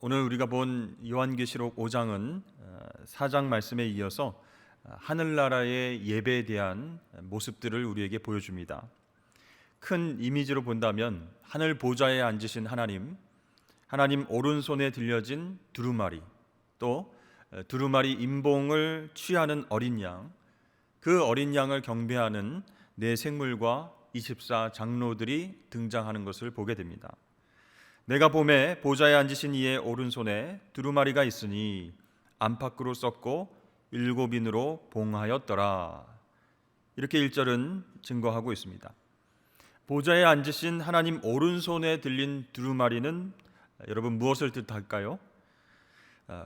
오늘 우리가 본 요한계시록 5장은 4장 말씀에 이어서 하늘나라의 예배에 대한 모습들을 우리에게 보여줍니다. 큰 이미지로 본다면 하늘 보좌에 앉으신 하나님 오른손에 들려진 두루마리, 또 두루마리 임봉을 취하는 어린 양, 그 어린 양을 경배하는 네 생물과 24 장로들이 등장하는 것을 보게 됩니다. 내가 보매 보좌에 앉으신 이의 오른손에 두루마리가 있으니 안팎으로 썼고 7인으로 봉하였더라. 이렇게 1절은 증거하고 있습니다. 보좌에 앉으신 하나님 오른손에 들린 두루마리는 여러분 무엇을 뜻할까요?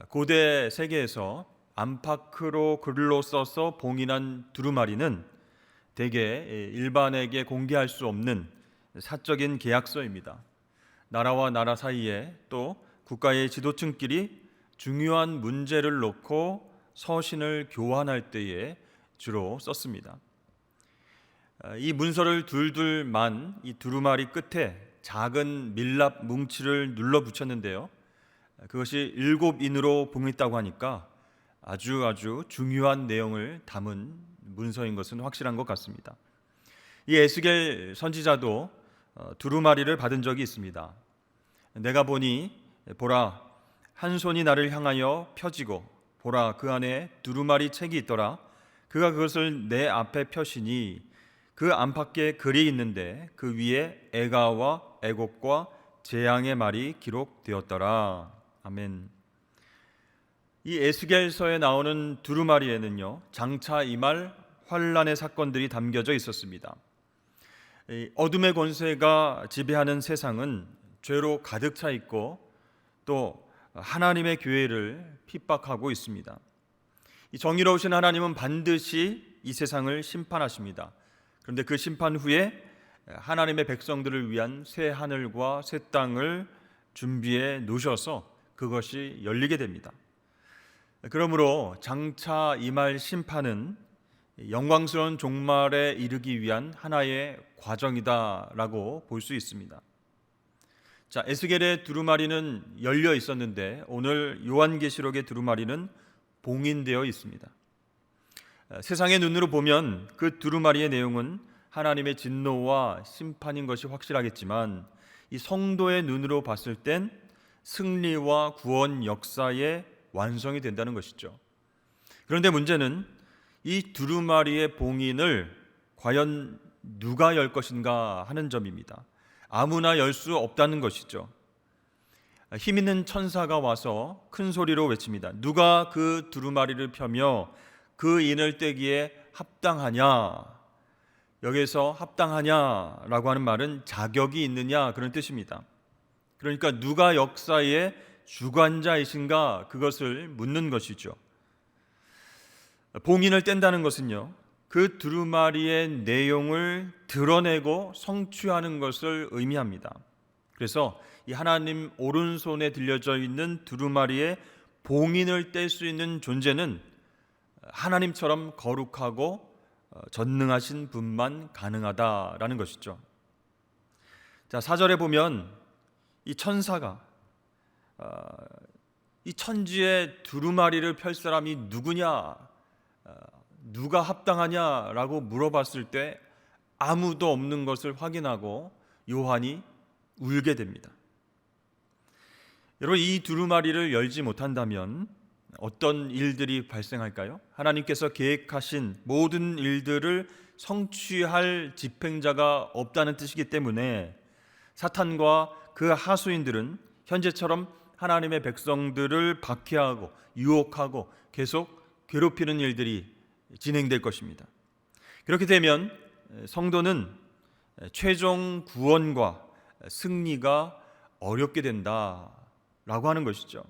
고대 세계에서 안팎으로 글로 써서 봉인한 두루마리는 대개 일반에게 공개할 수 없는 사적인 계약서입니다. 나라와 나라 사이에 또 국가의 지도층끼리 중요한 문제를 놓고 서신을 교환할 때에 주로 썼습니다. 이 문서를 둘둘만 이 두루마리 끝에 작은 밀랍 뭉치를 눌러 붙였는데요. 그것이 7인으로 봉했다고 하니까 아주 중요한 내용을 담은 문서인 것은 확실한 것 같습니다. 이 에스겔 선지자도 두루마리를 받은 적이 있습니다. 내가 보니 보라, 한 손이 나를 향하여 펴지고 보라, 그 안에 두루마리 책이 있더라. 그가 그것을 내 앞에 펴시니 그 안팎에 글이 있는데 그 위에 애가와 애곡과 재앙의 말이 기록되었더라. 아멘. 이 에스겔서에 나오는 두루마리에는요, 장차 임할 환란의 사건들이 담겨져 있었습니다. 어둠의 권세가 지배하는 세상은 죄로 가득 차 있고 또 하나님의 교회를 핍박하고 있습니다. 이 정의로우신 하나님은 반드시 이 세상을 심판하십니다. 그런데 그 심판 후에 하나님의 백성들을 위한 새 하늘과 새 땅을 준비해 놓으셔서 그것이 열리게 됩니다. 그러므로 장차 임할 심판은 영광스러운 종말에 이르기 위한 하나의 과정이다라고 볼 수 있습니다. 자, 에스겔의 두루마리는 열려 있었는데 오늘 요한계시록의 두루마리는 봉인되어 있습니다. 세상의 눈으로 보면 그 두루마리의 내용은 하나님의 진노와 심판인 것이 확실하겠지만 이 성도의 눈으로 봤을 땐 승리와 구원 역사의 완성이 된다는 것이죠. 그런데 문제는 이 두루마리의 봉인을 과연 누가 열 것인가 하는 점입니다. 아무나 열 수 없다는 것이죠. 힘 있는 천사가 와서 큰 소리로 외칩니다. 누가 그 두루마리를 펴며 그 인을 떼기에 합당하냐? 여기서 합당하냐라고 하는 말은 자격이 있느냐 그런 뜻입니다. 그러니까 누가 역사의 주관자이신가 그것을 묻는 것이죠. 봉인을 뗀다는 것은요, 그 두루마리의 내용을 드러내고 성취하는 것을 의미합니다. 그래서 이 하나님 오른손에 들려져 있는 두루마리의 봉인을 뗄 수 있는 존재는 하나님처럼 거룩하고 전능하신 분만 가능하다라는 것이죠. 자, 4절에 보면 이 천사가 이 천지의 두루마리를 펼 사람이 누구냐, 누가 합당하냐라고 물어봤을 때 아무도 없는 것을 확인하고 요한이 울게 됩니다. 여러분, 이 두루마리를 열지 못한다면 어떤 일들이 발생할까요? 하나님께서 계획하신 모든 일들을 성취할 집행자가 없다는 뜻이기 때문에 사탄과 그 하수인들은 현재처럼 하나님의 백성들을 박해하고 유혹하고 계속 괴롭히는 일들이 진행될 것입니다. 그렇게 되면 성도는 최종 구원과 승리가 어렵게 된다라고 하는 것이죠.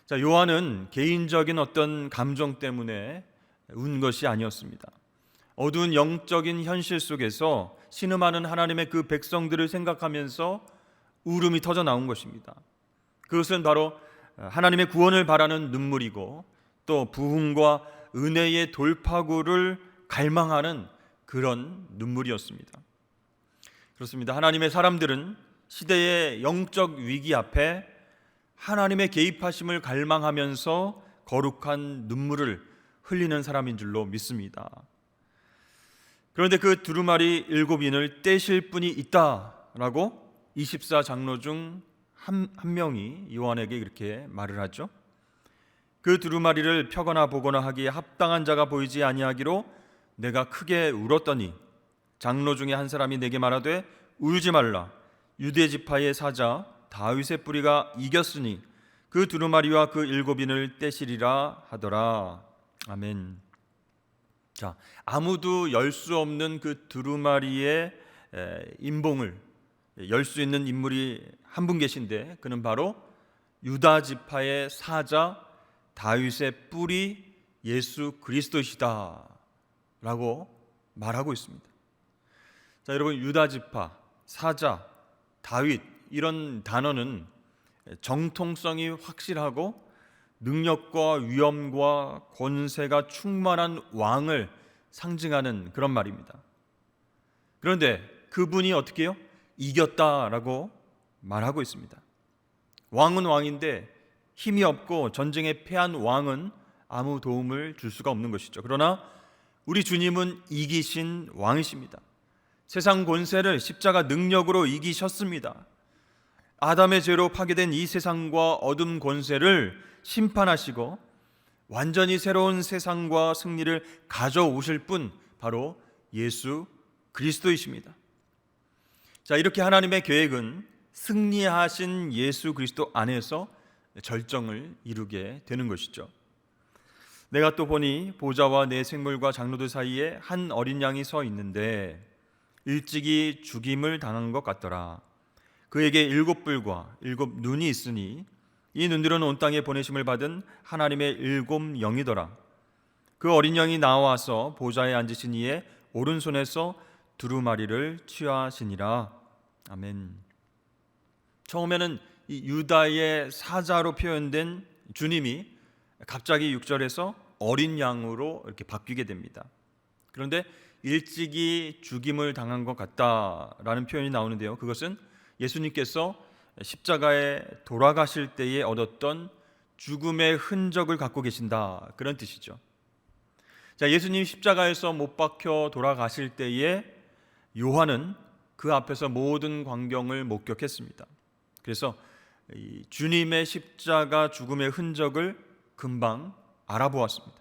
자, 요한은 개인적인 어떤 감정 때문에 운 것이 아니었습니다. 어두운 영적인 현실 속에서 신음하는 하나님의 그 백성들을 생각하면서 울음이 터져 나온 것입니다. 그것은 바로 하나님의 구원을 바라는 눈물이고 또 부흥과 은혜의 돌파구를 갈망하는 그런 눈물이었습니다. 그렇습니다. 하나님의 사람들은 시대의 영적 위기 앞에 하나님의 개입하심을 갈망하면서 거룩한 눈물을 흘리는 사람인 줄로 믿습니다. 그런데 그 두루마리 7인을 떼실 분이 있다라고 24장로 중 한 명이 요한에게 이렇게 말을 하죠. 그 두루마리를 펴거나 보거나 하기에 합당한 자가 보이지 아니하기로 내가 크게 울었더니 장로 중에 한 사람이 내게 말하되 울지 말라. 유대 지파의 사자 다윗의 뿌리가 이겼으니 그 두루마리와 그 7인을 떼시리라 하더라. 아멘. 자, 아무도 열 수 없는 그 두루마리의 임봉을 열 수 있는 인물이 한 분 계신데 그는 바로 유다 지파의 사자 다윗의 뿔이 예수 그리스도시다 라고 말하고 있습니다. 자, 여러분, 유다 지파, 사자, 다윗 이런 단어는 정통성이 확실하고 능력과 위엄과 권세가 충만한 왕을 상징하는 그런 말입니다. 그런데 그분이 어떻게 해요? 이겼다라고 말하고 있습니다. 왕은 왕인데 힘이 없고 전쟁에 패한 왕은 아무 도움을 줄 수가 없는 것이죠. 그러나 우리 주님은 이기신 왕이십니다. 세상 권세를 십자가 능력으로 이기셨습니다. 아담의 죄로 파괴된 이 세상과 어둠 권세를 심판하시고 완전히 새로운 세상과 승리를 가져오실 분 바로 예수 그리스도이십니다. 자, 이렇게 하나님의 계획은 승리하신 예수 그리스도 안에서 절정을 이루게 되는 것이죠. 내가 또 보니 보좌와 내 생물과 장로들 사이에 한 어린 양이 서 있는데 일찍이 죽임을 당한 것 같더라. 그에게 7뿔과 7눈이 있으니 이 눈들은 온 땅에 보내심을 받은 하나님의 7 영이더라. 그 어린 양이 나와서 보좌에 앉으신 이의 오른손에서 두루마리를 취하시니라. 아멘. 처음에는 이 유다의 사자로 표현된 주님이 갑자기 6절에서 어린 양으로 이렇게 바뀌게 됩니다. 그런데 일찍이 죽임을 당한 것 같다라는 표현이 나오는데요. 그것은 예수님께서 십자가에 돌아가실 때에 얻었던 죽음의 흔적을 갖고 계신다, 그런 뜻이죠. 자, 예수님 십자가에서 못 박혀 돌아가실 때에 요한은 그 앞에서 모든 광경을 목격했습니다. 그래서 이 주님의 십자가 죽음의 흔적을 금방 알아보았습니다.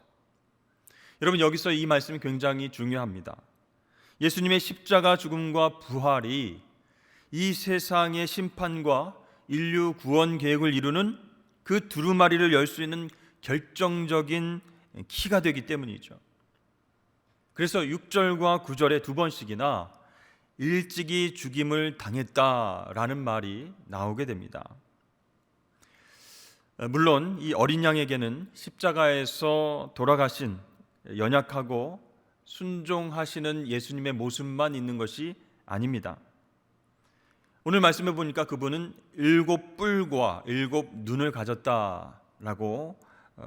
여러분, 여기서 이 말씀이 굉장히 중요합니다. 예수님의 십자가 죽음과 부활이 이 세상의 심판과 인류 구원 계획을 이루는 그 두루마리를 열 수 있는 결정적인 키가 되기 때문이죠. 그래서 6절과 9절에 두 번씩이나 일찍이 죽임을 당했다라는 말이 나오게 됩니다. 물론 이 어린 양에게는 십자가에서 돌아가신 연약하고 순종하시는 예수님의 모습만 있는 것이 아닙니다. 오늘 말씀해 보니까 그분은 7뿔과 7눈을 가졌다라고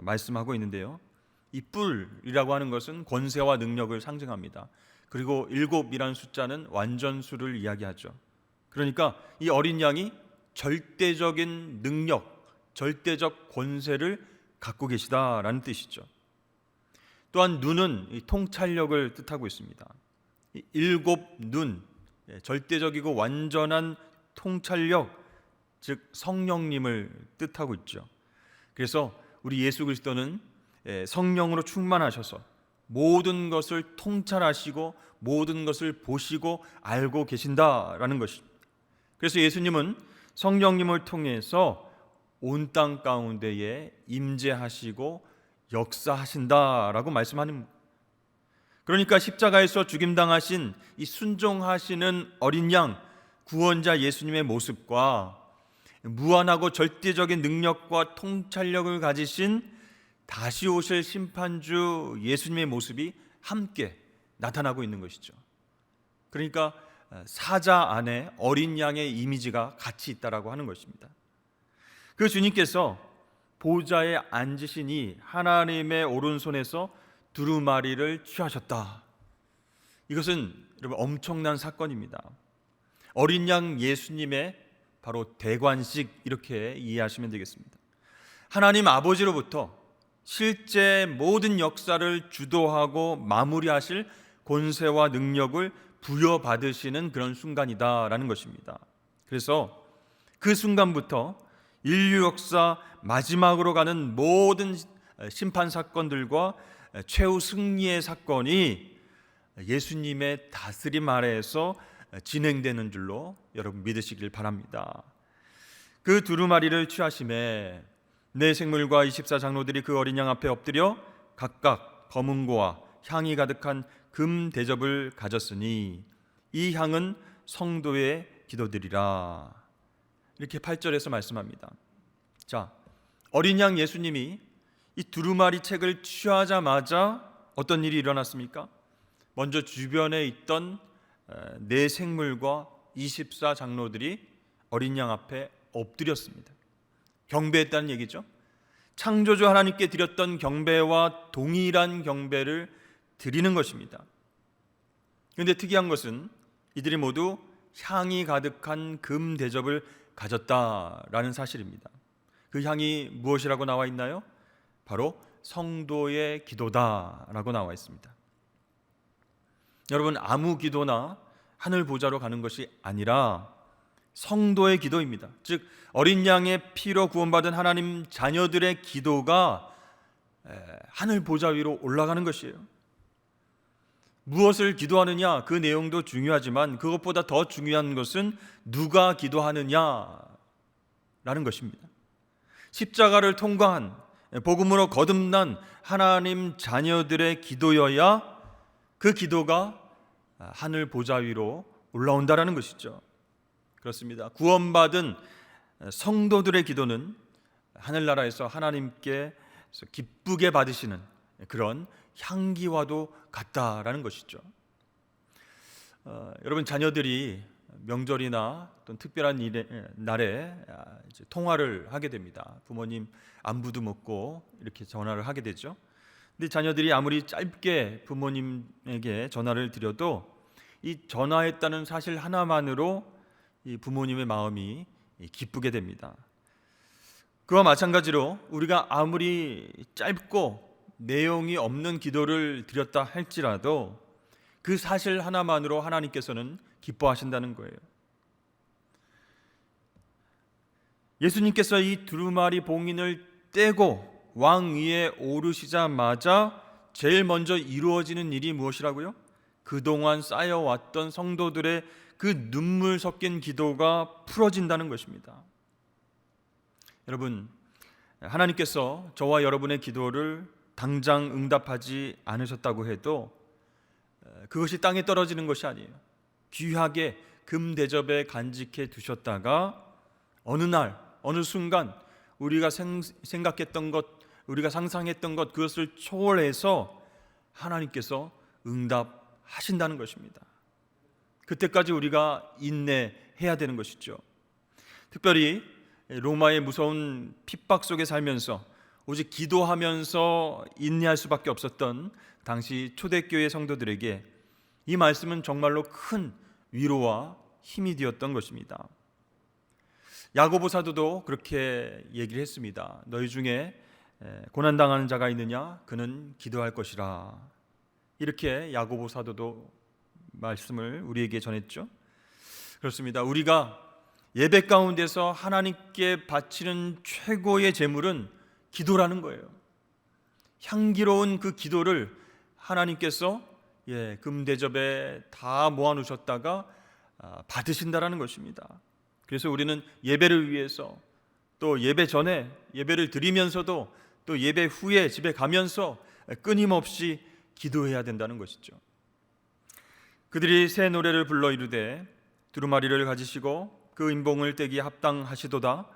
말씀하고 있는데요. 이 뿔이라고 하는 것은 권세와 능력을 상징합니다. 그리고 7이라는 숫자는 완전수를 이야기하죠. 그러니까 이 어린 양이 절대적인 능력, 절대적 권세를 갖고 계시다라는 뜻이죠. 또한 눈은 이 통찰력을 뜻하고 있습니다. 이 7눈, 절대적이고 완전한 통찰력, 즉 성령님을 뜻하고 있죠. 그래서 우리 예수 그리스도는 성령으로 충만하셔서 모든 것을 통찰하시고 모든 것을 보시고 알고 계신다라는 것입니다. 그래서 예수님은 성령님을 통해서 온 땅 가운데에 임재하시고 역사하신다라고 말씀하는, 그러니까 십자가에서 죽임당하신 이 순종하시는 어린 양 구원자 예수님의 모습과 무한하고 절대적인 능력과 통찰력을 가지신 다시 오실 심판주 예수님의 모습이 함께 나타나고 있는 것이죠. 그러니까 사자 안에 어린 양의 이미지가 같이 있다라고 하는 것입니다. 그 주님께서 보좌에 앉으시니 하나님의 오른손에서 두루마리를 취하셨다. 이것은 여러분 엄청난 사건입니다. 어린 양 예수님의 바로 대관식 이렇게 이해하시면 되겠습니다. 하나님 아버지로부터 실제 모든 역사를 주도하고 마무리하실 권세와 능력을 부여받으시는 그런 순간이다라는 것입니다. 그래서 그 순간부터 인류 역사 마지막으로 가는 모든 심판 사건들과 최후 승리의 사건이 예수님의 다스림 아래에서 진행되는 줄로 여러분 믿으시길 바랍니다. 그 두루마리를 취하심에 네 생물과 24장로들이 그 어린 양 앞에 엎드려 각각 검은고와 향이 가득한 금 대접을 가졌으니 이 향은 성도의 기도들이라. 이렇게 8절에서 말씀합니다. 자, 어린 양 예수님이 이 두루마리 책을 취하자마자 어떤 일이 일어났습니까? 먼저 주변에 있던 네 생물과 24장로들이 어린 양 앞에 엎드렸습니다. 경배했다는 얘기죠. 창조주 하나님께 드렸던 경배와 동일한 경배를 드리는 것입니다. 그런데 특이한 것은 이들이 모두 향이 가득한 금 대접을 가졌다라는 사실입니다. 그 향이 무엇이라고 나와 있나요? 바로 성도의 기도다라고 나와 있습니다. 여러분, 아무 기도나 하늘 보좌로 가는 것이 아니라 성도의 기도입니다. 즉 어린 양의 피로 구원받은 하나님 자녀들의 기도가 하늘 보좌 위로 올라가는 것이에요. 무엇을 기도하느냐 그 내용도 중요하지만 그것보다 더 중요한 것은 누가 기도하느냐라는 것입니다. 십자가를 통과한 복음으로 거듭난 하나님 자녀들의 기도여야 그 기도가 하늘 보좌 위로 올라온다라는 것이죠. 그렇습니다. 구원받은 성도들의 기도는 하늘나라에서 하나님께 기쁘게 받으시는 그런 향기와도 같다라는 것이죠. 여러분, 자녀들이 명절이나 어떤 특별한 날에 이제 통화를 하게 됩니다. 부모님 안부도 묻고 이렇게 전화를 하게 되죠. 근데 자녀들이 아무리 짧게 부모님에게 전화를 드려도 이 전화했다는 사실 하나만으로 이 부모님의 마음이 기쁘게 됩니다. 그와 마찬가지로 우리가 아무리 짧고 내용이 없는 기도를 드렸다 할지라도 그 사실 하나만으로 하나님께서는 기뻐하신다는 거예요. 예수님께서 이 두루마리 봉인을 떼고 왕 위에 오르시자마자 제일 먼저 이루어지는 일이 무엇이라고요? 그동안 쌓여왔던 성도들의 그 눈물 섞인 기도가 풀어진다는 것입니다. 여러분, 하나님께서 저와 여러분의 기도를 당장 응답하지 않으셨다고 해도 그것이 땅에 떨어지는 것이 아니에요. 귀하게 금 대접에 간직해 두셨다가 어느 날, 어느 순간 우리가 생각했던 것, 우리가 상상했던 것, 그것을 초월해서 하나님께서 응답하신다는 것입니다. 그때까지 우리가 인내해야 되는 것이죠. 특별히 로마의 무서운 핍박 속에 살면서 오직 기도하면서 인내할 수밖에 없었던 당시 초대교회 성도들에게 이 말씀은 정말로 큰 위로와 힘이 되었던 것입니다. 야고보 사도도 그렇게 얘기를 했습니다. 너희 중에 고난당하는 자가 있느냐? 그는 기도할 것이라. 이렇게 야고보 사도도 말씀을 우리에게 전했죠. 그렇습니다. 우리가 예배 가운데서 하나님께 바치는 최고의 제물은 기도라는 거예요. 향기로운 그 기도를 하나님께서 금대접에 다 모아놓으셨다가 받으신다라는 것입니다. 그래서 우리는 예배를 위해서 또 예배 전에 예배를 드리면서도 또 예배 후에 집에 가면서 끊임없이 기도해야 된다는 것이죠. 그들이 새 노래를 불러 이르되 두루마리를 가지시고 그 인봉을 떼기 합당하시도다.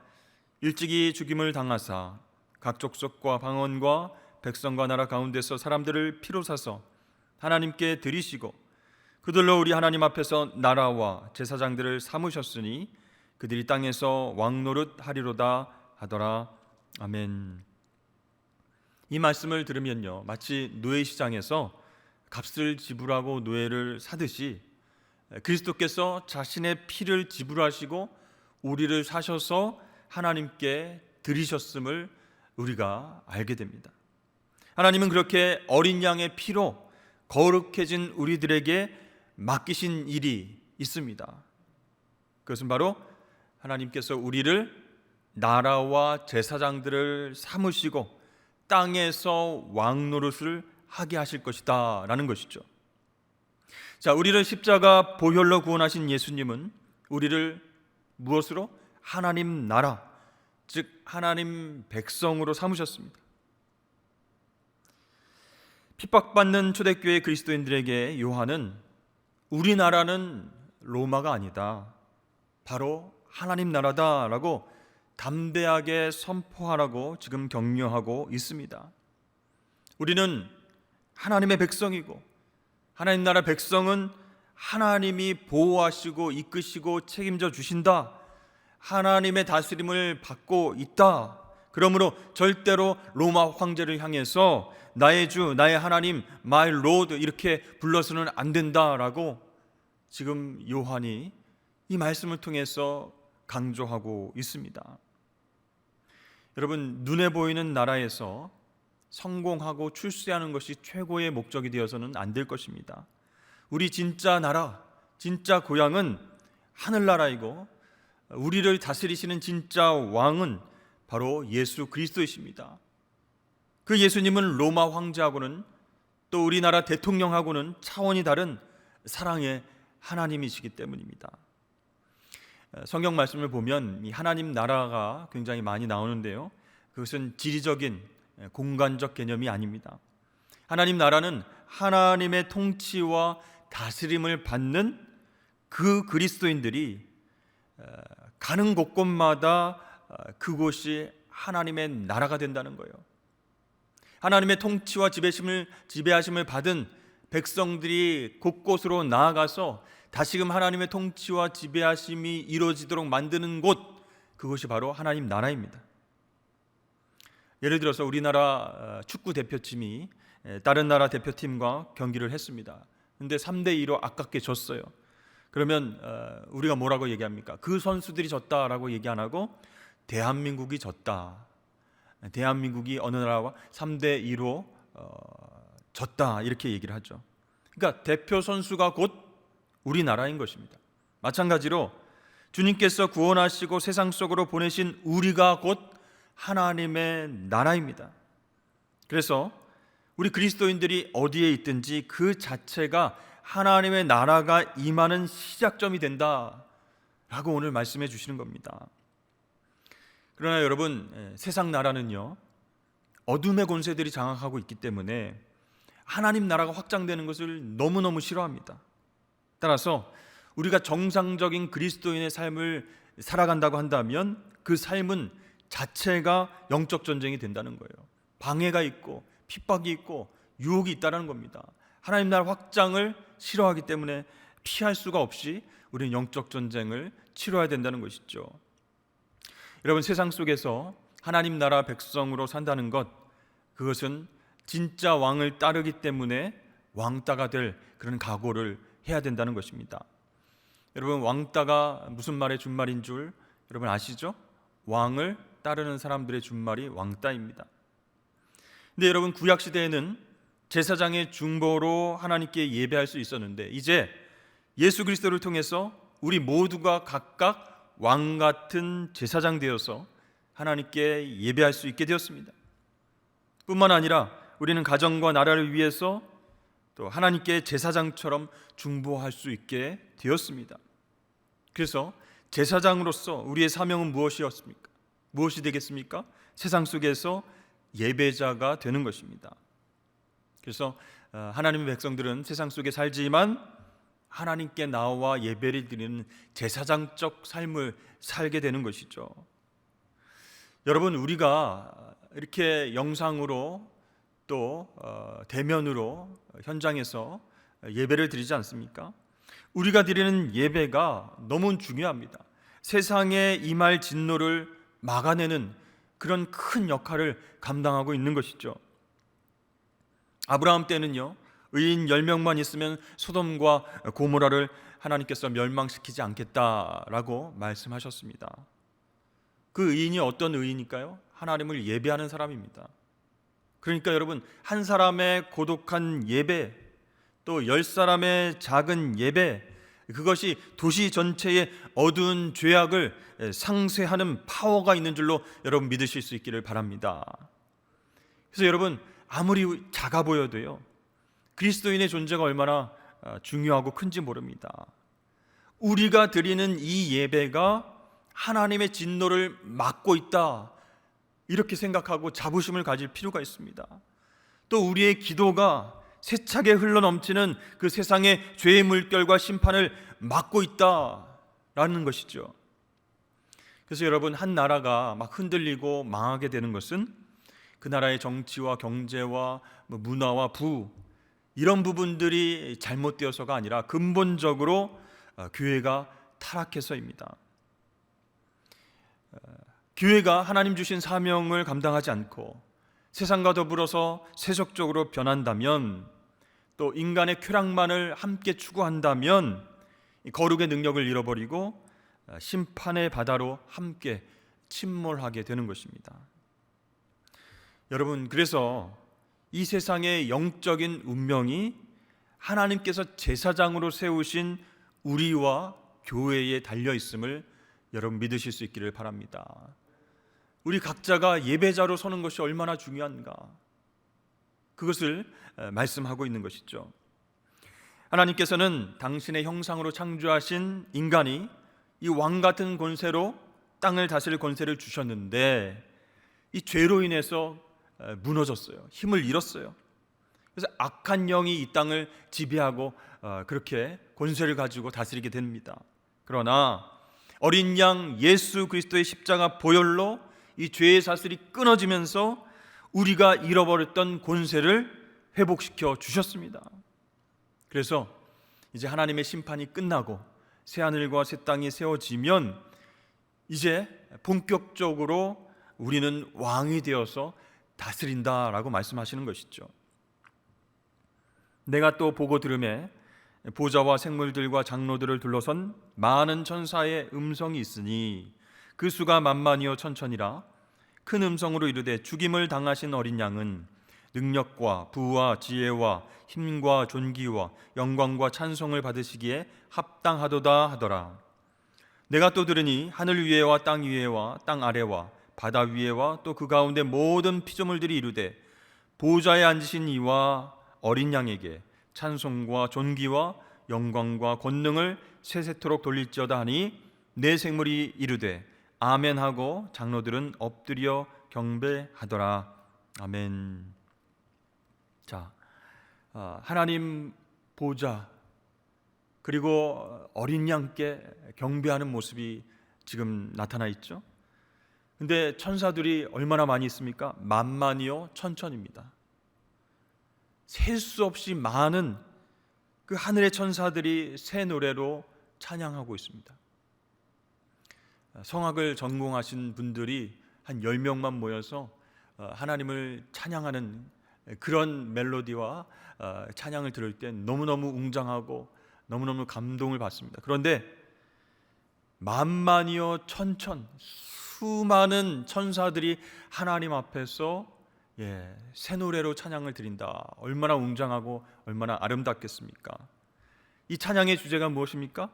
일찍이 죽임을 당하사 각 족속과 방언과 백성과 나라 가운데서 사람들을 피로 사서 하나님께 드리시고 그들로 우리 하나님 앞에서 나라와 제사장들을 삼으셨으니 그들이 땅에서 왕노릇 하리로다 하더라. 아멘. 이 말씀을 들으면요, 마치 노예시장에서 값을 지불하고 노예를 사듯이 그리스도께서 자신의 피를 지불하시고 우리를 사셔서 하나님께 드리셨음을 우리가 알게 됩니다. 하나님은 그렇게 어린 양의 피로 거룩해진 우리들에게 맡기신 일이 있습니다. 그것은 바로 하나님께서 우리를 나라와 제사장들을 삼으시고 땅에서 왕 노릇을 하게 하실 것이다 라는 것이죠. 자, 우리를 십자가 보혈로 구원하신 예수님은 우리를 무엇으로? 하나님 나라, 즉 하나님 백성으로 삼으셨습니다. 핍박받는 초대교회 그리스도인들에게 요한은 우리나라는 로마가 아니다, 바로 하나님 나라다라고 담대하게 선포하라고 지금 격려하고 있습니다. 우리는 하나님의 백성이고 하나님 나라 백성은 하나님이 보호하시고 이끄시고 책임져 주신다, 하나님의 다스림을 받고 있다. 그러므로 절대로 로마 황제를 향해서 나의 주, 나의 하나님, my Lord 이렇게 불러서는 안 된다라고 지금 요한이 이 말씀을 통해서 강조하고 있습니다. 여러분, 눈에 보이는 나라에서 성공하고 출세하는 것이 최고의 목적이 되어서는 안 될 것입니다. 우리 진짜 나라, 진짜 고향은 하늘나라이고 우리를 다스리시는 진짜 왕은 바로 예수 그리스도이십니다. 그 예수님은 로마 황제하고는 또 우리나라 대통령하고는 차원이 다른 사랑의 하나님이시기 때문입니다. 성경 말씀을 보면 이 하나님 나라가 굉장히 많이 나오는데요, 그것은 지리적인 공간적 개념이 아닙니다. 하나님 나라는 하나님의 통치와 다스림을 받는 그 그리스도인들이 가는 곳곳마다 그곳이 하나님의 나라가 된다는 거예요. 하나님의 통치와 지배하심을 받은 백성들이 곳곳으로 나아가서 다시금 하나님의 통치와 지배하심이 이루어지도록 만드는 곳, 그것이 바로 하나님 나라입니다. 예를 들어서 우리나라 축구 대표팀이 다른 나라 대표팀과 경기를 했습니다. 근데 3대2로 아깝게 졌어요. 그러면 우리가 뭐라고 얘기합니까? 그 선수들이 졌다라고 얘기 안 하고 대한민국이 졌다, 대한민국이 어느 나라와 3대2로 졌다, 이렇게 얘기를 하죠. 그러니까 대표 선수가 곧 우리나라인 것입니다. 마찬가지로 주님께서 구원하시고 세상 속으로 보내신 우리가 곧 하나님의 나라입니다. 그래서 우리 그리스도인들이 어디에 있든지 그 자체가 하나님의 나라가 임하는 시작점이 된다라고 오늘 말씀해 주시는 겁니다. 그러나 여러분, 세상 나라는요, 어둠의 권세들이 장악하고 있기 때문에 하나님 나라가 확장되는 것을 너무너무 싫어합니다. 따라서 우리가 정상적인 그리스도인의 삶을 살아간다고 한다면 그 삶은 자체가 영적 전쟁이 된다는 거예요. 방해가 있고 핍박이 있고 유혹이 있다는 겁니다. 하나님 나라 확장을 싫어하기 때문에 피할 수가 없이 우리는 영적 전쟁을 치러야 된다는 것이죠. 여러분, 세상 속에서 하나님 나라 백성으로 산다는 것, 그것은 진짜 왕을 따르기 때문에 왕따가 될 그런 각오를 해야 된다는 것입니다. 여러분, 왕따가 무슨 말의 준말인 줄 여러분 아시죠? 왕을 따르는 사람들의 준말이 왕따입니다. 근데 여러분, 구약 시대에는 제사장의 중보로 하나님께 예배할 수 있었는데 이제 예수 그리스도를 통해서 우리 모두가 각각 왕 같은 제사장 되어서 하나님께 예배할 수 있게 되었습니다. 뿐만 아니라 우리는 가정과 나라를 위해서 또 하나님께 제사장처럼 중보할 수 있게 되었습니다. 그래서 제사장으로서 우리의 사명은 무엇이었습니까? 무엇이 되겠습니까? 세상 속에서 예배자가 되는 것입니다. 그래서 하나님의 백성들은 세상 속에 살지만 하나님께 나와 예배를 드리는 제사장적 삶을 살게 되는 것이죠. 여러분, 우리가 이렇게 영상으로 또 대면으로 현장에서 예배를 드리지 않습니까? 우리가 드리는 예배가 너무 중요합니다. 세상에 임할 진노를 막아내는 그런 큰 역할을 감당하고 있는 것이죠. 아브라함 때는요, 의인 10명만 있으면 소돔과 고모라를 하나님께서 멸망시키지 않겠다라고 말씀하셨습니다. 그 의인이 어떤 의인일까요? 하나님을 예배하는 사람입니다. 그러니까 여러분, 한 사람의 고독한 예배, 또 10사람의 작은 예배, 그것이 도시 전체의 어두운 죄악을 상쇄하는 파워가 있는 줄로 여러분 믿으실 수 있기를 바랍니다. 그래서 여러분, 아무리 작아 보여도요, 그리스도인의 존재가 얼마나 중요하고 큰지 모릅니다. 우리가 드리는 이 예배가 하나님의 진노를 막고 있다, 이렇게 생각하고 자부심을 가질 필요가 있습니다. 또 우리의 기도가 세차게 흘러넘치는 그 세상의 죄의 물결과 심판을 막고 있다라는 것이죠. 그래서 여러분, 한 나라가 막 흔들리고 망하게 되는 것은 그 나라의 정치와 경제와 문화와 이런 부분들이 잘못되어서가 아니라 근본적으로 교회가 타락해서입니다. 교회가 하나님 주신 사명을 감당하지 않고 세상과 더불어서 세속적으로 변한다면, 또 인간의 쾌락만을 함께 추구한다면 거룩의 능력을 잃어버리고 심판의 바다로 함께 침몰하게 되는 것입니다. 여러분, 그래서 이 세상의 영적인 운명이 하나님께서 제사장으로 세우신 우리와 교회에 달려 있음을 여러분 믿으실 수 있기를 바랍니다. 우리 각자가 예배자로 서는 것이 얼마나 중요한가, 그것을 말씀하고 있는 것이죠. 하나님께서는 당신의 형상으로 창조하신 인간이 이 왕 같은 권세로 땅을 다스릴 권세를 주셨는데, 이 죄로 인해서 무너졌어요. 힘을 잃었어요. 그래서 악한 영이 이 땅을 지배하고 그렇게 권세를 가지고 다스리게 됩니다. 그러나 어린 양 예수 그리스도의 십자가 보혈로 이 죄의 사슬이 끊어지면서 우리가 잃어버렸던 권세를 회복시켜 주셨습니다. 그래서 이제 하나님의 심판이 끝나고 새하늘과 새 땅이 세워지면 이제 본격적으로 우리는 왕이 되어서 다스린다라고 말씀하시는 것이죠. 내가 또 보고 들으매 보좌와 생물들과 장로들을 둘러선 많은 천사의 음성이 있으니 그 수가 만만이요 천천이라. 큰 음성으로 이르되 죽임을 당하신 어린 양은 능력과 부와 지혜와 힘과 존귀와 영광과 찬송을 받으시기에 합당하도다 하더라. 내가 또 들으니 하늘 위에와 땅 위에와 땅 아래와 바다 위에와 또 그 가운데 모든 피조물들이 이르되 보좌에 앉으신 이와 어린 양에게 찬송과 존귀와 영광과 권능을 세세토록 돌릴지어다 하니 내 생물이 이르되 아멘 하고 장로들은 엎드려 경배하더라. 아멘. 자, 하나님 보좌 그리고 어린 양께 경배하는 모습이 지금 나타나 있죠. 근데 천사들이 얼마나 많이 있습니까? 만만이요 천천입니다. 셀 수 없이 많은 그 하늘의 천사들이 새 노래로 찬양하고 있습니다. 성악을 전공하신 분들이 한 10명만 모여서 하나님을 찬양하는 그런 멜로디와 찬양을 들을 때 너무너무 웅장하고 너무너무 감동을 받습니다. 그런데 만만이요 천천, 수많은 천사들이 하나님 앞에서 새 노래로 찬양을 드린다. 얼마나 웅장하고 얼마나 아름답겠습니까? 이 찬양의 주제가 무엇입니까?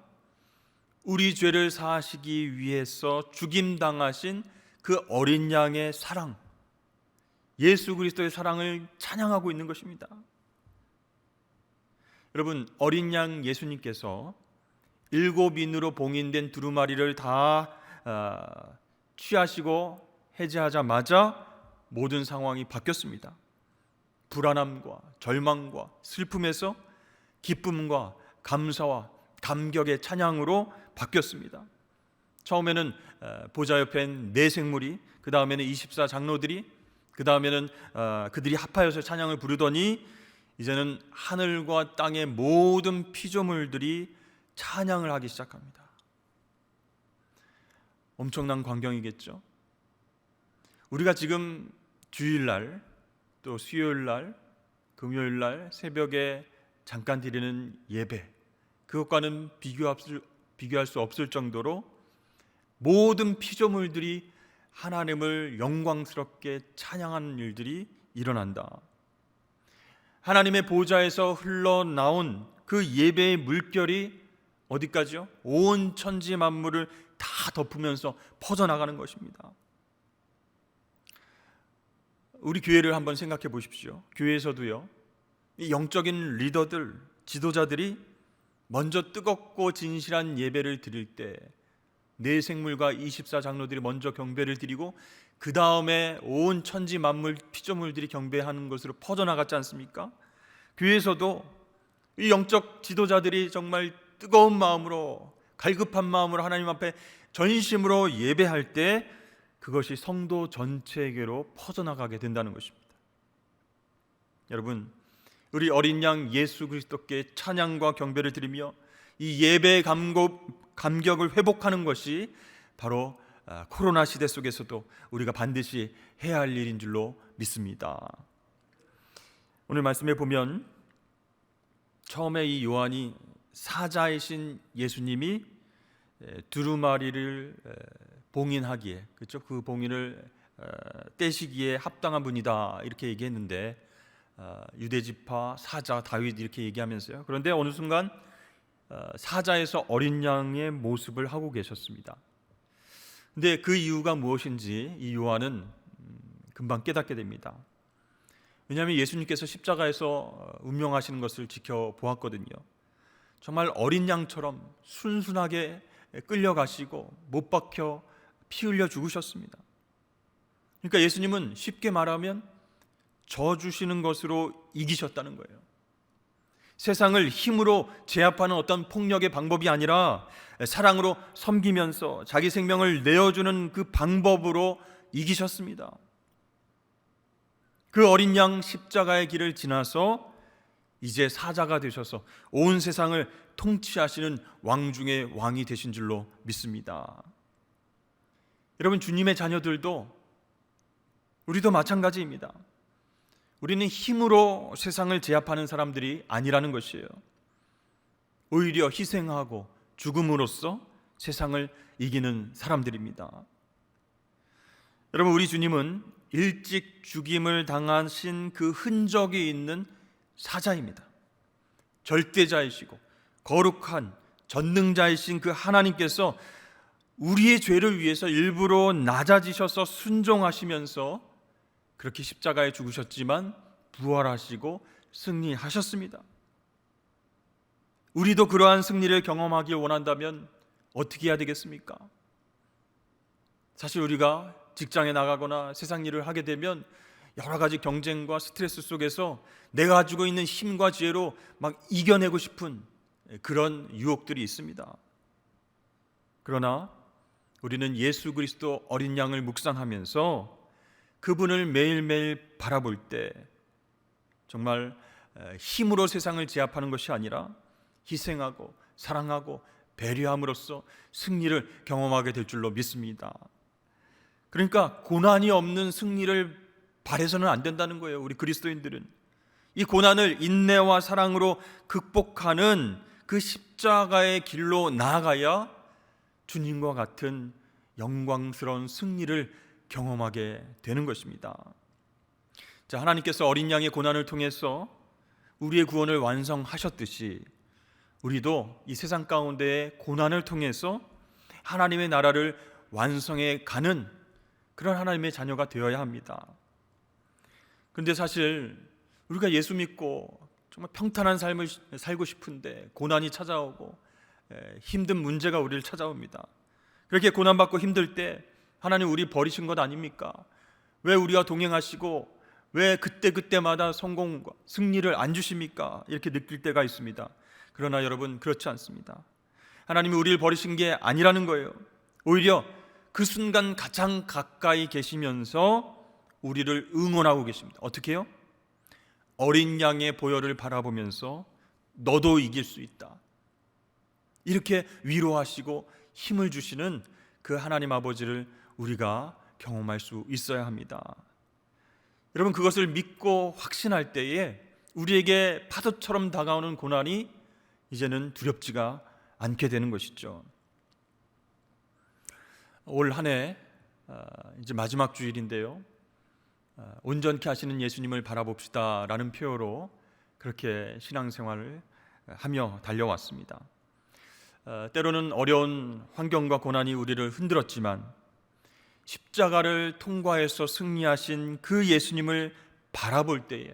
우리 죄를 사하시기 위해서 죽임당하신 그 어린 양의 사랑, 예수 그리스도의 사랑을 찬양하고 있는 것입니다. 여러분, 어린 양 예수님께서 7인으로 봉인된 두루마리를 다 취하시고 해제하자마자 모든 상황이 바뀌었습니다. 불안함과 절망과 슬픔에서 기쁨과 감사와 감격의 찬양으로 바뀌었습니다. 처음에는 보좌 옆엔 네 생물이, 그 다음에는 24 장로들이, 그 다음에는 그들이 합하여서 찬양을 부르더니 이제는 하늘과 땅의 모든 피조물들이 찬양을 하기 시작합니다. 엄청난 광경이겠죠. 우리가 지금 주일날 또 수요일날 금요일 날 새벽에 잠깐 드리는 예배, 그것과는 비교할 수 없을 정도로 모든 피조물들이 하나님을 영광스럽게 찬양하는 일들이 일어난다. 하나님의 보좌에서 흘러나온 그 예배의 물결이 어디까지요? 온 천지 만물을 다 덮으면서 퍼져나가는 것입니다. 우리 교회를 한번 생각해 보십시오. 교회에서도요, 이 영적인 리더들, 지도자들이 먼저 뜨겁고 진실한 예배를 드릴 때 네 생물과 24장로들이 먼저 경배를 드리고 그 다음에 온 천지 만물 피조물들이 경배하는 것으로 퍼져나갔지 않습니까? 교회에서도 이 영적 지도자들이 정말 뜨거운 마음으로, 갈급한 마음으로 하나님 앞에 전심으로 예배할 때 그것이 성도 전체에게로 퍼져나가게 된다는 것입니다. 여러분, 우리 어린 양 예수 그리스도께 찬양과 경배를 드리며 이 예배의 감격을 회복하는 것이 바로 코로나 시대 속에서도 우리가 반드시 해야 할 일인 줄로 믿습니다. 오늘 말씀에 보면 처음에 이 요한이 사자이신 예수님이 두루마리를 봉인하기에, 그렇죠? 그 봉인을 떼시기에 합당한 분이다 이렇게 얘기했는데, 유대지파 사자 다윗 이렇게 얘기하면서요. 그런데 어느 순간 사자에서 어린 양의 모습을 하고 계셨습니다. 근데 그 이유가 무엇인지 이 요한은 금방 깨닫게 됩니다. 왜냐하면 예수님께서 십자가에서 운명하시는 것을 지켜보았거든요. 정말 어린 양처럼 순순하게 끌려가시고 못 박혀 피 흘려 죽으셨습니다. 그러니까 예수님은 쉽게 말하면 저 주시는 것으로 이기셨다는 거예요. 세상을 힘으로 제압하는 어떤 폭력의 방법이 아니라 사랑으로 섬기면서 자기 생명을 내어주는 그 방법으로 이기셨습니다. 그 어린 양 십자가의 길을 지나서 이제 사자가 되셔서 온 세상을 통치하시는 왕 중의 왕이 되신 줄로 믿습니다. 여러분, 주님의 자녀들도 우리도 마찬가지입니다. 우리는 힘으로 세상을 제압하는 사람들이 아니라는 것이에요. 오히려 희생하고 죽음으로써 세상을 이기는 사람들입니다. 여러분, 우리 주님은 일찍 죽임을 당하신 그 흔적이 있는 사자입니다. 절대자이시고 거룩한 전능자이신 그 하나님께서 우리의 죄를 위해서 일부러 낮아지셔서 순종하시면서 그렇게 십자가에 죽으셨지만 부활하시고 승리하셨습니다. 우리도 그러한 승리를 경험하길 원한다면 어떻게 해야 되겠습니까? 사실 우리가 직장에 나가거나 세상 일을 하게 되면 여러 가지 경쟁과 스트레스 속에서 내가 가지고 있는 힘과 지혜로 막 이겨내고 싶은 그런 유혹들이 있습니다. 그러나 우리는 예수 그리스도 어린 양을 묵상하면서 그분을 매일매일 바라볼 때 정말 힘으로 세상을 제압하는 것이 아니라 희생하고 사랑하고 배려함으로써 승리를 경험하게 될 줄로 믿습니다. 그러니까 고난이 없는 승리를 바라서는 안 된다는 거예요. 우리 그리스도인들은 이 고난을 인내와 사랑으로 극복하는 그 십자가의 길로 나아가야 주님과 같은 영광스러운 승리를 경험하게 되는 것입니다. 자, 하나님께서 어린 양의 고난을 통해서 우리의 구원을 완성하셨듯이 우리도 이 세상 가운데의 고난을 통해서 하나님의 나라를 완성해 가는 그런 하나님의 자녀가 되어야 합니다. 그런데 사실 우리가 예수 믿고 정말 평탄한 삶을 살고 싶은데 고난이 찾아오고 힘든 문제가 우리를 찾아옵니다. 그렇게 고난받고 힘들 때 하나님 우리 버리신 것 아닙니까? 왜 우리와 동행하시고 왜 그때마다 성공과 승리를 안 주십니까? 이렇게 느낄 때가 있습니다. 그러나 여러분, 그렇지 않습니다. 하나님이 우리를 버리신 게 아니라는 거예요. 오히려 그 순간 가장 가까이 계시면서 우리를 응원하고 계십니다. 어떻게 해요? 어린 양의 보혈을 바라보면서 너도 이길 수 있다, 이렇게 위로하시고 힘을 주시는 그 하나님 아버지를 우리가 경험할 수 있어야 합니다. 여러분, 그것을 믿고 확신할 때에 우리에게 파도처럼 다가오는 고난이 이제는 두렵지가 않게 되는 것이죠. 올 한 해 이제 마지막 주일인데요. 온전케 하시는 예수님을 바라봅시다 라는 표어로 그렇게 신앙생활을 하며 달려왔습니다. 때로는 어려운 환경과 고난이 우리를 흔들었지만 십자가를 통과해서 승리하신 그 예수님을 바라볼 때에,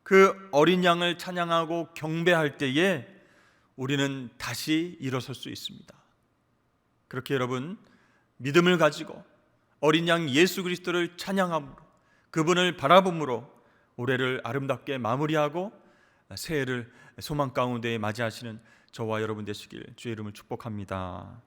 그 어린 양을 찬양하고 경배할 때에 우리는 다시 일어설 수 있습니다. 그렇게 여러분, 믿음을 가지고 어린 양 예수 그리스도를 찬양함으로, 그분을 바라봄으로 올해를 아름답게 마무리하고 새해를 소망 가운데 맞이하시는 저와 여러분 되시길 주의 이름을 축복합니다.